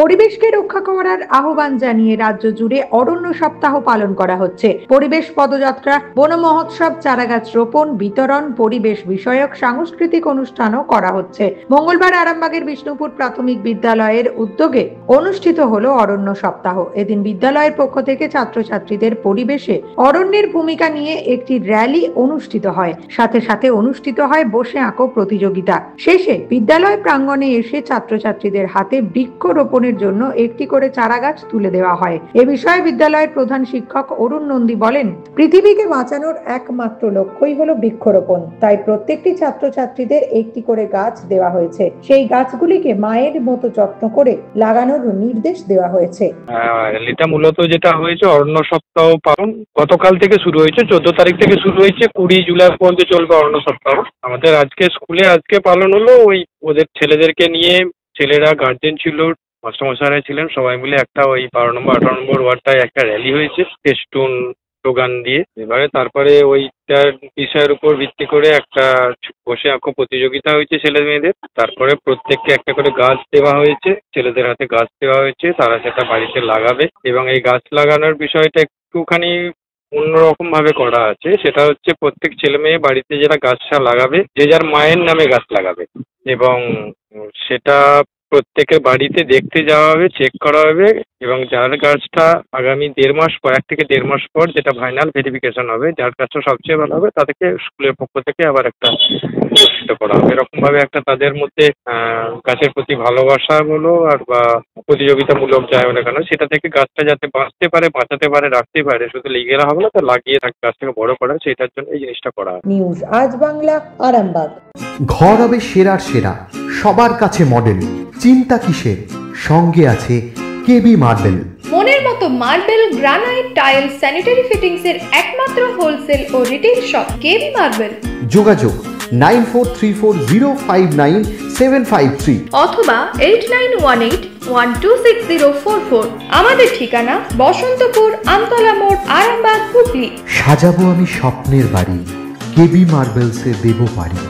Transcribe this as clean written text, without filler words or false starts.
পরিবেশকে রক্ষা করার আহ্বান জানিয়ে রাজ্য জুড়ে অরণ্য সপ্তাহ পালন করা হচ্ছে। পরিবেশ পদযাত্রা, বন মহোৎসব, চারাগাছ রোপণ, বিতরণ, পরিবেশ বিষয়ক সাংস্কৃতিক অনুষ্ঠানও করা হচ্ছে। মঙ্গলবার আরামবাগের বিষ্ণুপুর প্রাথমিক বিদ্যালয়ের উদ্যোগে অনুষ্ঠিত হলো অরণ্য সপ্তাহ। এদিন বিদ্যালয়ের পক্ষ থেকে ছাত্রছাত্রীদের পরিবেশে অরণ্যের ভূমিকা নিয়ে একটি র্যালি অনুষ্ঠিত হয়। সাথে সাথে অনুষ্ঠিত হয় বসে আঁকো প্রতিযোগিতা। শেষে বিদ্যালয় প্রাঙ্গণে এসে ছাত্রছাত্রীদের হাতে বৃক্ষরোপণের জন্য একটি করে চারাগাছ তুলে দেওয়া হয়। এ বিষয়ে বিদ্যালয়ের প্রধান শিক্ষক অরুণ নন্দী বলেন, পৃথিবীকে বাঁচানোর একমাত্র লক্ষ্যই হলো বৃক্ষরোপণ। তাই প্রত্যেকটি ছাত্রছাত্রীদের একটি করে গাছ দেওয়া হয়েছে। সেই গাছগুলিকে মায়ের মতো যত্ন করে লাগানোর নির্দেশ দেওয়া হয়েছে। এটা মূলত যেটা হয়েছে অরণ্য সপ্তাহ পালন গতকাল থেকে শুরু হয়েছে, 14 তারিখ থেকে শুরু হয়েছে, 20 জুলাই পর্যন্ত চলবে অরণ্য সপ্তাহ। আমাদের আজকে স্কুলে আজকে পালন হলো, ওদের ছেলেদেরকে নিয়ে, ছেলেরা গার্জেন ছিল, মাস্টারমশাইরা ছিলেন, সবাই মিলে একটা ওই 12 নম্বর 18 নম্বর ওয়ার্ডটায় একটা র্যালি হয়েছে ফেস্টুন স্লোগান দিয়ে। এবারে তারপরে ওইটার বিষয়ের উপর ভিত্তি করে একটা বসে আঁকো প্রতিযোগিতা হয়েছে ছেলে মেয়েদের। তারপরে প্রত্যেককে একটা করে গাছ দেওয়া হয়েছে, ছেলেদের হাতে গাছ দেওয়া হয়েছে, তারা সেটা বাড়িতে লাগাবে। এবং এই গাছ লাগানোর বিষয়টা একটুখানি অন্যরকম ভাবে করা আছে। সেটা হচ্ছে প্রত্যেক ছেলে মেয়ে বাড়িতে যারা গাছটা লাগাবে, যে যার মায়ের নামে গাছ লাগাবে এবং সেটা প্রত্যেকের বাড়িতে দেখতে যাওয়া হবে, চেক করা হবে এবং যার গাছটা আগামী 1.5 মাস পর, 1 থেকে 1.5 মাস পর যেটা ফাইনাল ভেরিফিকেশন হবে, যার গাছটা সবচেয়ে ভালো হবে তাদেরকে স্কুলের পক্ষ থেকে আবার একটা পুরস্কৃত করা হবে। এরকম ভাবে একটা তাদের মধ্যে গাছের প্রতি ভালোবাসা বলো আর বা প্রতিযোগিতামূলক যায় না কেন, সেটা থেকে গাছটা যাতে বাঁচতে পারে, বাঁচাতে পারে, রাখতে পারে, শুধু লিখে রাখা হবে না, তা লাগিয়ে গাছটাকে বড় করা, সেটার জন্য এই জিনিসটা করা হয়। নিউজ আজ বাংলা, আরামবাগ। ঘর হবে সেরার সেরা, সবার কাছে মডেল। চিন্তা কিসের? সঙ্গে আছে কেবি মার্বেল। মনের মতো marble, granite, tile, sanitary fittings এর একমাত্র হোলসেল ও রিটেল শপ কেবি মার্বেল। যোগাযোগ 9434059753 অথবা 8918126044। আমাদের ঠিকানা বসন্তপুর, আমতলা মোড়, আরামবাগ, হুগলি। সাজাবো আমি স্বপ্নের বাড়ি, কেবি মার্বেলসে দেবো বাড়ি।